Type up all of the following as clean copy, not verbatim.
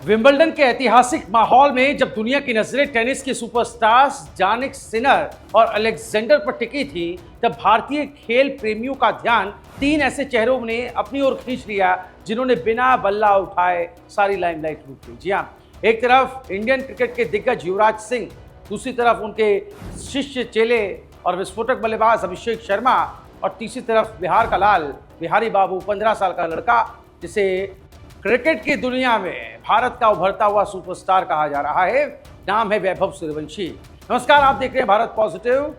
Wimbledon के ऐतिहासिक माहौल में जब दुनिया की नजरें टेनिस के सुपरस्टार्स जानिक सिनर और अलेक्जेंडर पर टिकी थी, तब भारतीय खेल प्रेमियों का ध्यान तीन ऐसे चेहरों ने अपनी ओर खींच लिया जिन्होंने बिना बल्ला उठाए सारी लाइमलाइट लूट ली। जी हाँ, एक तरफ इंडियन क्रिकेट के दिग्गज युवराज सिंह, दूसरी तरफ उनके शिष्य चेले और विस्फोटक बल्लेबाज अभिषेक शर्मा, और तीसरी तरफ बिहार का लाल बिहारी बाबू, 15 साल का लड़का जिसे क्रिकेट की दुनिया में भारत का उभरता हुआ सुपरस्टार कहा जा रहा है। नाम है वैभव सूर्यवंशी। नमस्कार, आप देख रहे हैं भारत पॉजिटिव।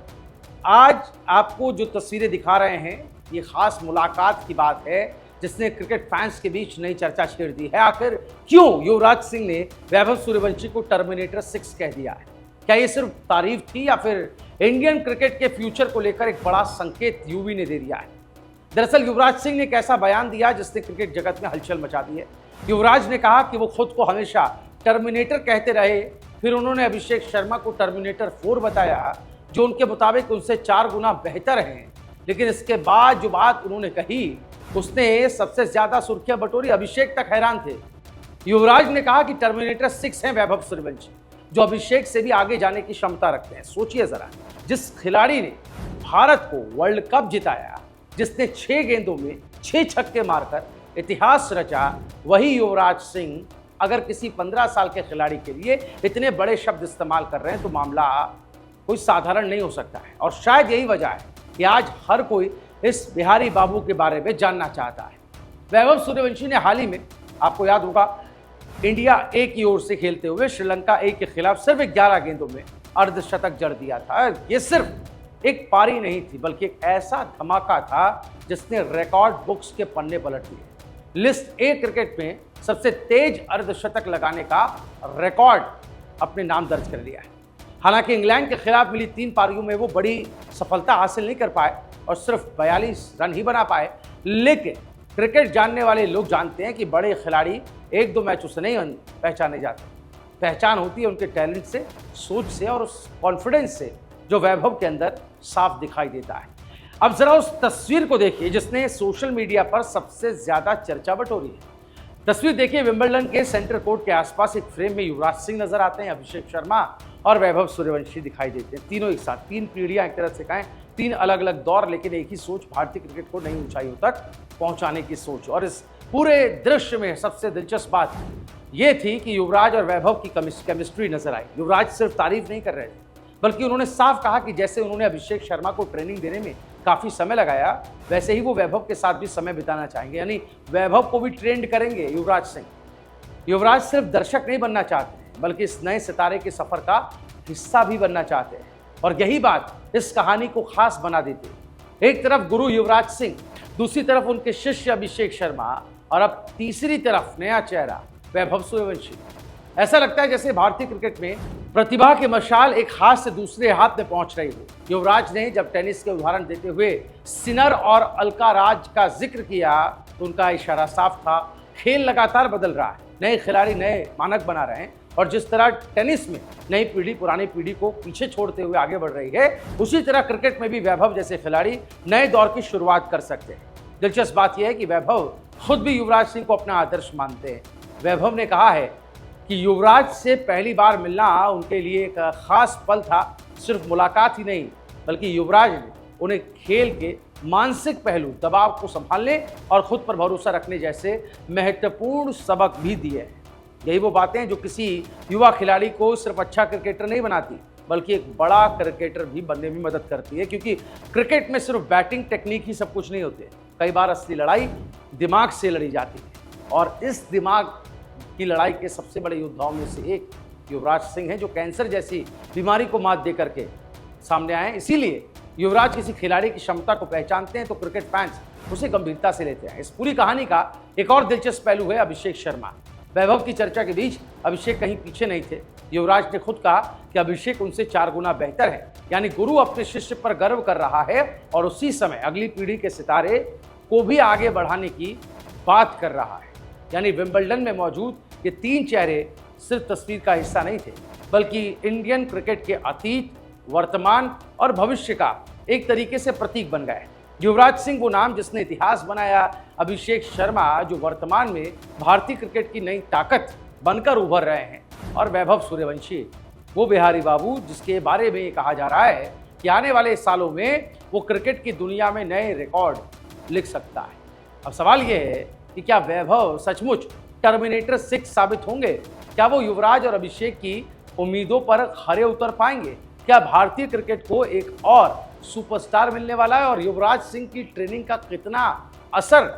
आज आपको जो तस्वीरें दिखा रहे हैं, ये खास मुलाकात की बात है जिसने क्रिकेट फैंस के बीच नई चर्चा छेड़ दी है। आखिर क्यों युवराज सिंह ने वैभव सूर्यवंशी को टर्मिनेटर 6 कह दिया है? क्या ये सिर्फ तारीफ थी या फिर इंडियन क्रिकेट के फ्यूचर को लेकर एक बड़ा संकेत यूवी ने दे दिया है? दरअसल युवराज सिंह ने एक ऐसा बयान दिया जिसने क्रिकेट जगत में हलचल मचा दी है। युवराज ने कहा कि वो खुद को हमेशा टर्मिनेटर कहते रहे, फिर उन्होंने अभिषेक शर्मा को टर्मिनेटर 4 बताया, जो उनके मुताबिक उनसे 4 गुना बेहतर हैं। लेकिन इसके बाद जो बात उन्होंने कही, उसने सबसे ज्यादा सुर्खियां बटोरी। अभिषेक तक हैरान थे। युवराज ने कहा कि टर्मिनेटर 6 हैं वैभव सूर्यवंशी, जो अभिषेक से भी आगे जाने की क्षमता रखते हैं। सोचिए जरा, जिस खिलाड़ी ने भारत को वर्ल्ड कप जिताया, जिसने 6 गेंदों में 6 छक्के मारकर इतिहास रचा, वही युवराज सिंह अगर किसी 15 साल के खिलाड़ी के लिए इतने बड़े शब्द इस्तेमाल कर रहे हैं तो मामला कोई साधारण नहीं हो सकता है। और शायद यही वजह है कि आज हर कोई इस बिहारी बाबू के बारे में जानना चाहता है। वैभव सूर्यवंशी ने हाल ही में, आपको याद होगा, इंडिया ए की ओर से खेलते हुए श्रीलंका ए के खिलाफ सिर्फ 11 गेंदों में अर्धशतक जड़ दिया था। ये सिर्फ एक पारी नहीं थी, बल्कि एक ऐसा धमाका था जिसने रिकॉर्ड बुक्स के पन्ने पलट दिए। लिस्ट ए क्रिकेट में सबसे तेज अर्धशतक लगाने का रिकॉर्ड अपने नाम दर्ज कर लिया है। हालांकि इंग्लैंड के खिलाफ मिली 3 पारियों में वो बड़ी सफलता हासिल नहीं कर पाए और सिर्फ 42 रन ही बना पाए। लेकिन क्रिकेट जानने वाले लोग जानते हैं कि बड़े खिलाड़ी 1-2 मैचों से नहीं पहचाने जाते। पहचान होती है उनके टैलेंट से, सोच से और उस कॉन्फिडेंस से जो वैभव के अंदर साफ दिखाई देता है। अब जरा उस तस्वीर को देखिए जिसने सोशल मीडिया पर सबसे ज्यादा चर्चा बटोरी है। तस्वीर देखिए, विंबलडन के सेंटर कोर्ट के आसपास एक फ्रेम में युवराज सिंह नजर आते हैं, अभिषेक शर्मा और वैभव सूर्यवंशी दिखाई देते हैं। तीनों एक साथ, 3 पीढ़ियां, एक तरह से कहें 3 अलग अलग दौर, लेकिन एक ही सोच, भारतीय क्रिकेट को नई ऊंचाइयों तक पहुंचाने की सोच। और इस पूरे दृश्य में सबसे दिलचस्प बात यह थी कि युवराज और वैभव की केमिस्ट्री नजर आई। युवराज सिर्फ तारीफ नहीं कर रहे थे, बल्कि उन्होंने साफ कहा कि जैसे उन्होंने अभिषेक शर्मा को ट्रेनिंग देने में काफी समय लगाया, वैसे ही वो वैभव के साथ भी समय बिताना चाहेंगे, यानी वैभव को भी ट्रेंड करेंगे युवराज सिंह। युवराज सिर्फ दर्शक नहीं बनना चाहते हैं, बल्कि इस नए सितारे के सफर का हिस्सा भी बनना चाहते हैं। और यही बात इस कहानी को खास बना देती है। एक तरफ गुरु युवराज सिंह, दूसरी तरफ उनके शिष्य अभिषेक शर्मा, और अब तीसरी तरफ नया चेहरा वैभव सूर्यवंशी। ऐसा लगता है जैसे भारतीय क्रिकेट में प्रतिभा की मशाल एक हाथ से दूसरे हाथ में पहुंच रही हो। युवराज ने जब टेनिस के उदाहरण देते हुए सिनर और अलकाराज का जिक्र किया तो उनका इशारा साफ था। खेल लगातार बदल रहा है, नए खिलाड़ी नए मानक बना रहे हैं, और जिस तरह टेनिस में नई पीढ़ी पुरानी पीढ़ी को पीछे छोड़ते हुए आगे बढ़ रही है, उसी तरह क्रिकेट में भी वैभव जैसे खिलाड़ी नए दौर की शुरुआत कर सकते हैं। दिलचस्प बात यह है कि वैभव खुद भी युवराज सिंह को अपना आदर्श मानते हैं। वैभव ने कहा है कि युवराज से पहली बार मिलना उनके लिए एक खास पल था। सिर्फ मुलाकात ही नहीं, बल्कि युवराज ने उन्हें खेल के मानसिक पहलू, दबाव को संभालने और खुद पर भरोसा रखने जैसे महत्वपूर्ण सबक भी दिए हैं। यही वो बातें जो किसी युवा खिलाड़ी को सिर्फ अच्छा क्रिकेटर नहीं बनाती, बल्कि एक बड़ा क्रिकेटर भी बनने में मदद करती है। क्योंकि क्रिकेट में सिर्फ बैटिंग टेक्निक ही सब कुछ नहीं होते। कई बार असली लड़ाई दिमाग से लड़ी जाती है, और इस दिमाग की लड़ाई के सबसे बड़े योद्धाओं में से एक युवराज सिंह है, जो कैंसर जैसी बीमारी को मात दे करके सामने आए। इसीलिए युवराज किसी खिलाड़ी की क्षमता को पहचानते हैं तो क्रिकेट फैंस उसे गंभीरता से लेते हैं। इस पूरी कहानी का एक और दिलचस्प पहलू है अभिषेक शर्मा। वैभव की चर्चा के बीच अभिषेक कहीं पीछे नहीं थे। युवराज ने खुद कहा कि अभिषेक उनसे 4 गुना बेहतर है, यानी गुरु अपने शिष्य पर गर्व कर रहा है और उसी समय अगली पीढ़ी के सितारे को भी आगे बढ़ाने की बात कर रहा है। यानी विंबलडन में मौजूद ये 3 चेहरे सिर्फ तस्वीर का हिस्सा नहीं थे, बल्कि इंडियन क्रिकेट के अतीत, वर्तमान और भविष्य का एक तरीके से प्रतीक बन गए। युवराज सिंह वो नाम जिसने इतिहास बनाया, अभिषेक शर्मा जो वर्तमान में भारतीय क्रिकेट की नई ताकत बनकर उभर रहे हैं। और वैभव सूर्यवंशी वो बिहारी बाबू जिसके बारे में ये कहा जा रहा है कि आने वाले सालों में वो क्रिकेट की दुनिया में नए रिकॉर्ड लिख सकता है। अब सवाल ये है कि क्या वैभव सचमुच टर्मिनेटर 6 साबित होंगे? क्या वो युवराज और अभिषेक की उम्मीदों पर खरे उतर पाएंगे? क्या भारतीय क्रिकेट को एक और सुपरस्टार मिलने वाला है? और युवराज सिंह की ट्रेनिंग का कितना असर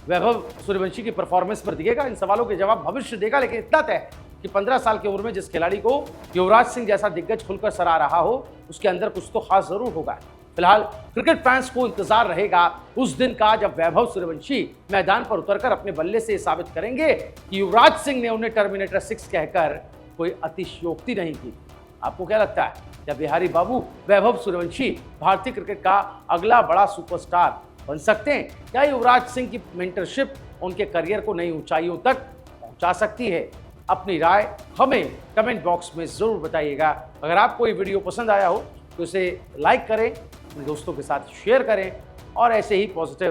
वैभव सूर्यवंशी की परफॉर्मेंस पर दिखेगा? इन सवालों के जवाब भविष्य देगा। लेकिन इतना तय है कि 15 साल की उम्र में जिस खिलाड़ी को युवराज सिंह जैसा दिग्गज खुलकर सराह रहा हो, उसके अंदर कुछ तो खास जरूर होगा। फिलहाल क्रिकेट फैंस को इंतजार रहेगा उस दिन का जब वैभव सूर्यवंशी मैदान पर उतरकर अपने बल्ले से साबित करेंगे कि युवराज सिंह ने उन्हें टर्मिनेटर 6 कहकर कोई अतिशयोक्ति नहीं की। आपको क्या लगता है, क्या बिहारी बाबू वैभव सूर्यवंशी भारतीय क्रिकेट का अगला बड़ा सुपरस्टार बन सकते हैं? क्या युवराज सिंह की मेंटरशिप उनके करियर को नई ऊंचाइयों तक पहुंचा सकती है? अपनी राय हमें कमेंट बॉक्स में जरूर बताइएगा। अगर आपको ये वीडियो पसंद आया हो तो इसे लाइक करें, अपने दोस्तों के साथ शेयर करें और ऐसे ही पॉजिटिव